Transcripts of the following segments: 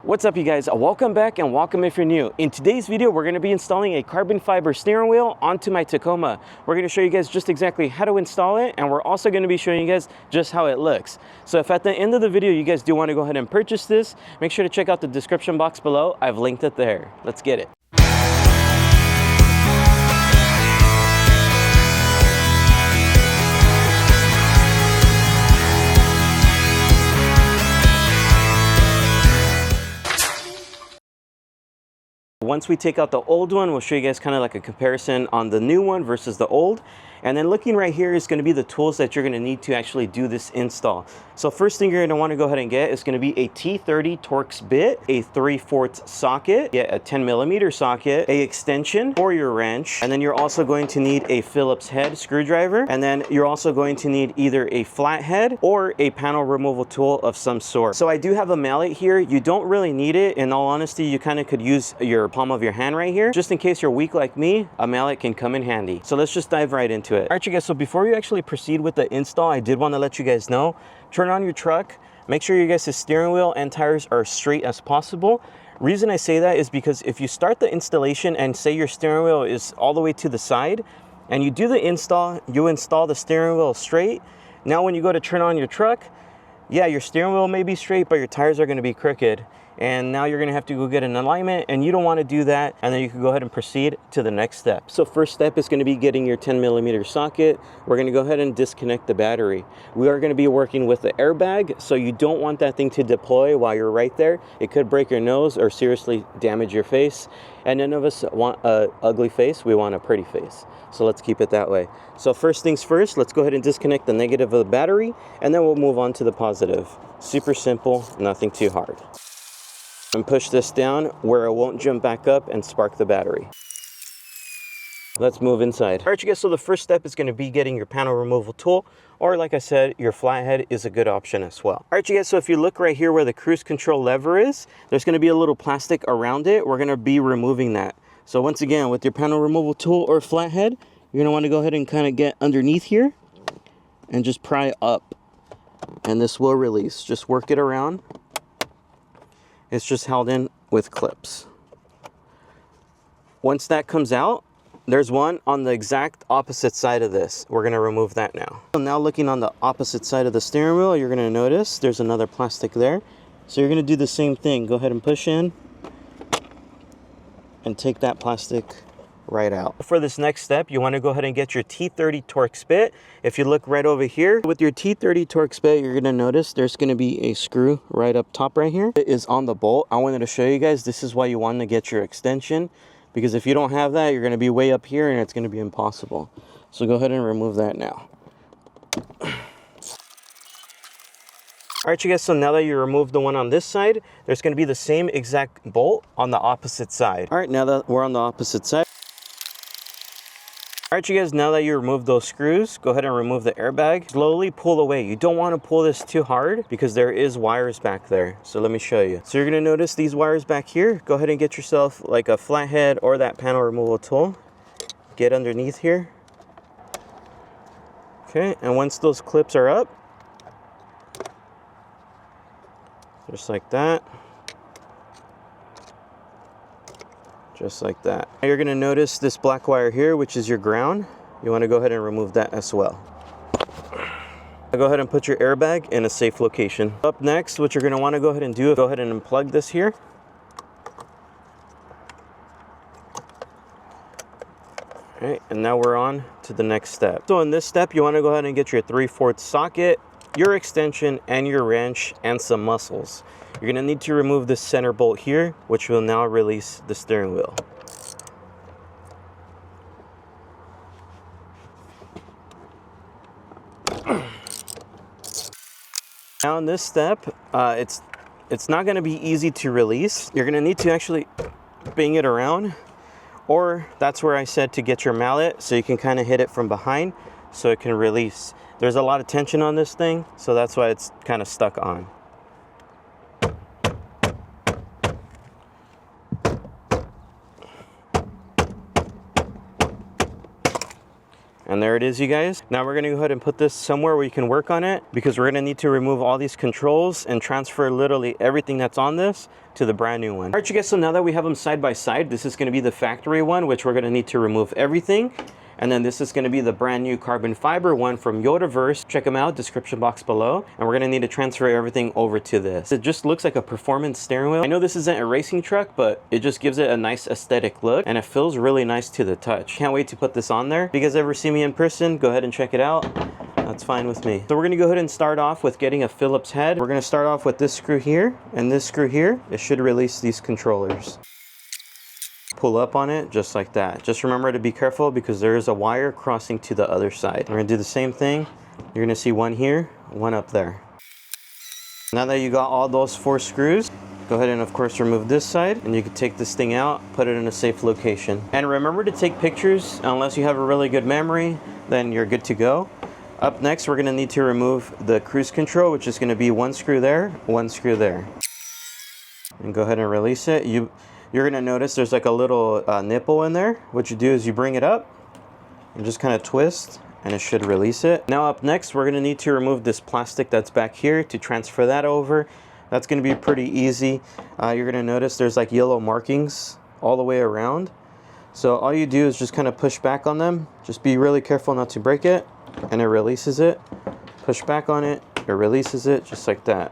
What's up, you guys? Welcome back and welcome if you're new. In today's video, we're going to be installing a carbon fiber steering wheel onto my Tacoma. We're going to show you guys just exactly how to install it, and we're also going to be showing you guys just how it looks. So if at the end of the video you guys do want to go ahead and purchase this, make sure to check out the description box below. I've linked it there. Let's get it. Once we take out the old one, we'll show you guys kind of like a comparison on the new one versus the old. And then looking right here is going to be the tools that you're going to need to actually do this install. So first thing you're going to want to go ahead and get is going to be a T30 Torx bit, a 3/4 socket, get a 10mm socket, a extension for your wrench, and then you're also going to need a Phillips head screwdriver, and then you're also going to need either a flathead or a panel removal tool of some sort. So I do have a mallet here. You don't really need it. In all honesty, you kind of could use your palm of your hand right here. Just in case you're weak like me, a mallet can come in handy. So let's just dive right into it. All right, you guys, so before you actually proceed with the install, I did want to let you guys know, turn on your truck, make sure you guys' steering wheel and tires are straight as possible. Reason I say that is because if you start the installation and say your steering wheel is all the way to the side and you do the install, you install the steering wheel straight. Now when you go to turn on your truck, yeah, your steering wheel may be straight, but your tires are going to be crooked. And now you're going to have to go get an alignment, and you don't want to do that. And then you can go ahead and proceed to the next step. So first step is going to be getting your 10mm socket. We're going to go ahead and disconnect the battery. We are going to be working with the airbag, so you don't want that thing to deploy while you're right there. It could break your nose or seriously damage your face. And none of us want an ugly face. We want a pretty face. So let's keep it that way. So first things first, let's go ahead and disconnect the negative of the battery, and then we'll move on to the positive. Super simple, nothing too hard. And push this down where it won't jump back up and spark the battery. Let's move inside. All right, you guys, so the first step is going to be getting your panel removal tool, or like I said, your flathead is a good option as well. All right, you guys, so if you look right here where the cruise control lever is, there's going to be a little plastic around it. We're going to be removing that. So once again, with your panel removal tool or flathead, you're going to want to go ahead and kind of get underneath here and just pry up, and this will release. Just work it around. It's just held in with clips. Once that comes out, there's one on the exact opposite side of this. We're going to remove that now. So now looking on the opposite side of the steering wheel, you're going to notice there's another plastic there. So you're going to do the same thing. Go ahead and push in and take that plastic right out. For this next step, you want to go ahead and get your T30 Torx bit. If you look right over here with your T30 Torx bit, you're going to notice there's going to be a screw right up top right here. It is on the bolt. I wanted to show you guys, this is why you want to get your extension, because if you don't have that, you're going to be way up here and it's going to be impossible. So go ahead and remove that now. All right, you guys, so now that you removed the one on this side, there's going to be the same exact bolt on the opposite side. All right, now that we're on the opposite side, all right, you guys, now that you remove those screws, go ahead and remove the airbag. Slowly pull away. You don't want to pull this too hard because there is wires back there. So let me show you. So you're going to notice these wires back here. Go ahead and get yourself like a flathead or that panel removal tool. Get underneath here. Okay, and once those clips are up, just like that. Just like that. Now you're going to notice this black wire here, which is your ground. You want to go ahead and remove that as well. Go ahead and put your airbag in a safe location. Up next, what you're going to want to go ahead and do is go ahead and unplug this here. All right, and now we're on to the next step. So in this step, you want to go ahead and get your 3/4 socket, your extension, and your wrench, and some muscles. You're going to need to remove this center bolt here, which will now release the steering wheel. Now in this step, it's not going to be easy to release. You're going to need to actually bang it around, or that's where I said to get your mallet so you can kind of hit it from behind so it can release. There's a lot of tension on this thing, so that's why it's kind of stuck on. And there it is, you guys. Now we're gonna go ahead and put this somewhere where you can work on it, because we're gonna need to remove all these controls and transfer literally everything that's on this to the brand new one. All right, you guys, so now that we have them side by side, this is gonna be the factory one, which we're gonna need to remove everything. And then this is going to be the brand new carbon fiber one from Yodaverse. Check them out, description box below. And we're going to need to transfer everything over to this. It just looks like a performance steering wheel. I know this isn't a racing truck, but it just gives it a nice aesthetic look, and it feels really nice to the touch. Can't wait to put this on there. If you guys ever see me in person, go ahead and check it out. That's fine with me. So we're going to go ahead and start off with getting a Phillips head. We're going to start off with this screw here and this screw here. It should release these controllers. Pull up on it just like that. Just remember to be careful, because there is a wire crossing to the other side. We're gonna do the same thing. You're gonna see one here, one up there. Now that you got all those 4 screws, go ahead and of course remove this side, and you can take this thing out, put it in a safe location. And remember to take pictures. Unless you have a really good memory, then you're good to go. Up next, we're gonna need to remove the cruise control, which is gonna be 1 screw there, 1 screw there. And go ahead and release it. You're gonna notice there's like a little nipple in there. What you do is you bring it up and just kind of twist, and it should release it. Now up next, we're gonna need to remove this plastic that's back here to transfer that over. That's gonna be pretty easy. You're gonna notice there's like yellow markings all the way around. So all you do is just kind of push back on them. Just be really careful not to break it, and it releases it. Push back on it, it releases it, just like that.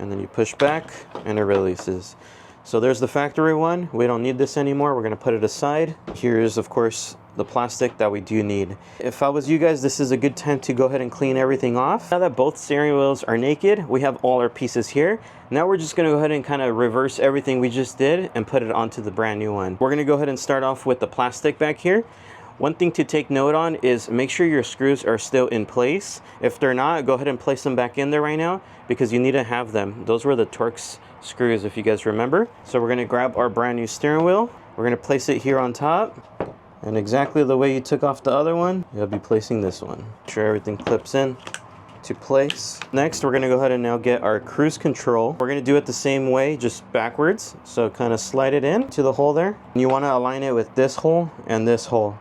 And then you push back, and it releases. So there's the factory one. We don't need this anymore. We're gonna put it aside. Here's of course the plastic that we do need. If I was you guys, this is a good time to go ahead and clean everything off. Now that both steering wheels are naked, we have all our pieces here. Now we're just gonna go ahead and kind of reverse everything we just did and put it onto the brand new one. We're gonna go ahead and start off with the plastic back here. One thing to take note on is make sure your screws are still in place. If they're not, go ahead and place them back in there right now, because you need to have them. Those were the Torx screws, if you guys remember. So we're gonna grab our brand new steering wheel. We're gonna place it here on top, and exactly the way you took off the other one, you'll be placing this one. Make sure everything clips in to place. Next, we're gonna go ahead and now get our cruise control. We're gonna do it the same way, just backwards. So kind of slide it in to the hole there. And you wanna align it with this hole and this hole.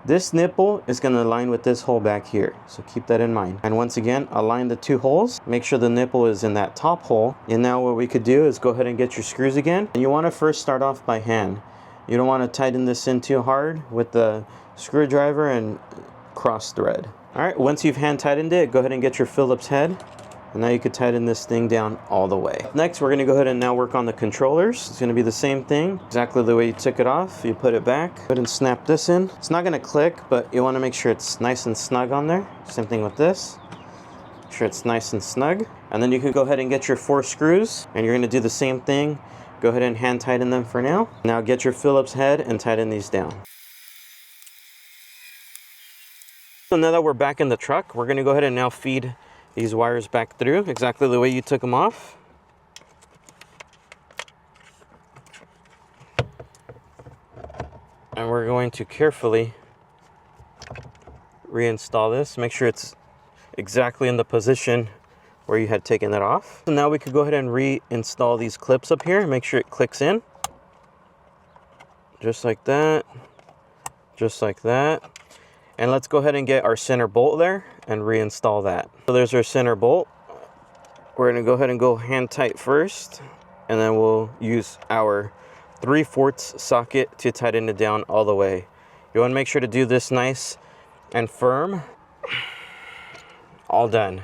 This nipple is going to align with this hole back here, so keep that in mind. And once again, align the 2 holes. Make sure the nipple is in that top hole. And now what we could do is go ahead and get your screws again. And you want to first start off by hand. You don't want to tighten this in too hard with the screwdriver and cross thread. All right, once you've hand tightened it, go ahead and get your Phillips head. And now you can tighten this thing down all the way. Next, we're gonna go ahead and now work on the controllers. It's gonna be the same thing, exactly the way you took it off. You put it back, go ahead and snap this in. It's not gonna click, but you wanna make sure it's nice and snug on there. Same thing with this. Make sure it's nice and snug. And then you can go ahead and get your 4 screws, and you're gonna do the same thing. Go ahead and hand tighten them for now. Now get your Phillips head and tighten these down. So now that we're back in the truck, we're gonna go ahead and now feed these wires back through exactly the way you took them off. And we're going to carefully reinstall this. Make sure it's exactly in the position where you had taken it off. So now we could go ahead and reinstall these clips up here. Make sure it clicks in. Just like that. Just like that. And let's go ahead and get our center bolt there and reinstall that. So there's our center bolt. We're gonna go ahead and go hand tight first, and then we'll use our 3/4 socket to tighten it down all the way. You wanna make sure to do this nice and firm. All done.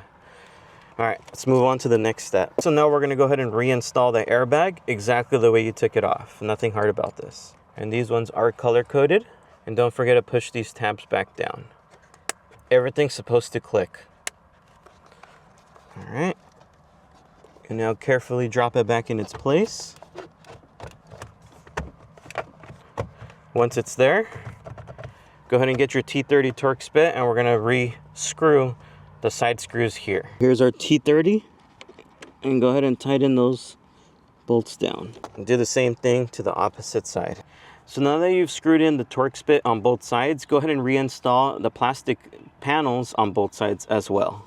All right, let's move on to the next step. So now we're gonna go ahead and reinstall the airbag exactly the way you took it off. Nothing hard about this. And these ones are color coded. And don't forget to push these tabs back down. Everything's supposed to click. All right. And now carefully drop it back in its place. Once it's there, go ahead and get your T30 Torx bit, and we're gonna re-screw the side screws here. Here's our T30, and go ahead and tighten those bolts down. And do the same thing to the opposite side. So now that you've screwed in the Torx bit on both sides, go ahead and reinstall the plastic panels on both sides as well.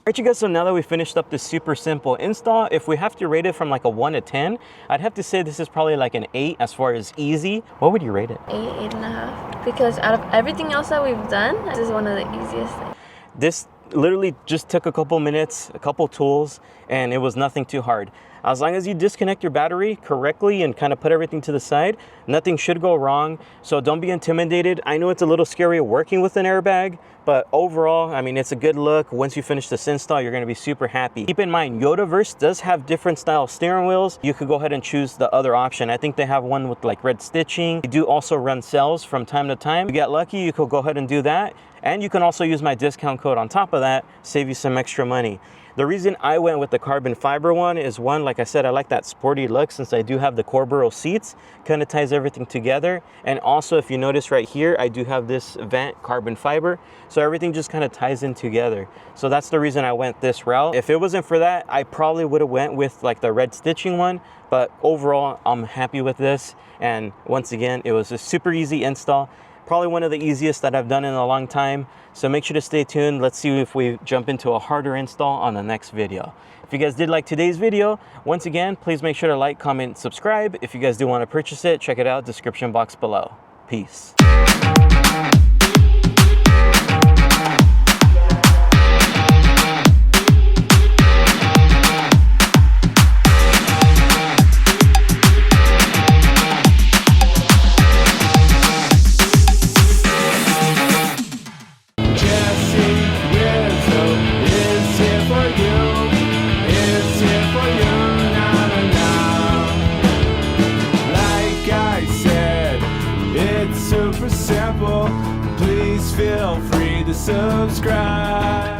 Alright you guys, so now that we finished up this super simple install, if we have to rate it from like a 1 to 10, I'd have to say this is probably like an 8 as far as easy. What would you rate it? 8, 8.5. Because out of everything else that we've done, this is one of the easiest things. This literally just took a couple minutes, a couple tools, and it was nothing too hard. As long as you disconnect your battery correctly and kind of put everything to the side, nothing should go wrong. So don't be intimidated. I know it's a little scary working with an airbag, but overall, I mean, it's a good look. Once you finish this install, you're gonna be super happy. Keep in mind, Yodaverse does have different style steering wheels. You could go ahead and choose the other option. I think they have one with like red stitching. They do also run sales from time to time. If you get lucky, you could go ahead and do that. And you can also use my discount code on top of that, save you some extra money. The reason I went with the carbon fiber one is one, like I said, I like that sporty look since I do have the Corbero seats, kind of ties everything together. And also if you notice right here, I do have this vent carbon fiber. So everything just kind of ties in together. So that's the reason I went this route. If it wasn't for that, I probably would have went with like the red stitching one. But overall, I'm happy with this. And once again, it was a super easy install. Probably one of the easiest that I've done in a long time. So make sure to stay tuned. Let's see if we jump into a harder install on the next video. If you guys did like today's video, once again, please make sure to like, comment, subscribe. If you guys do want to purchase it, check it out, description box below. Peace. Super simple, please feel free to subscribe.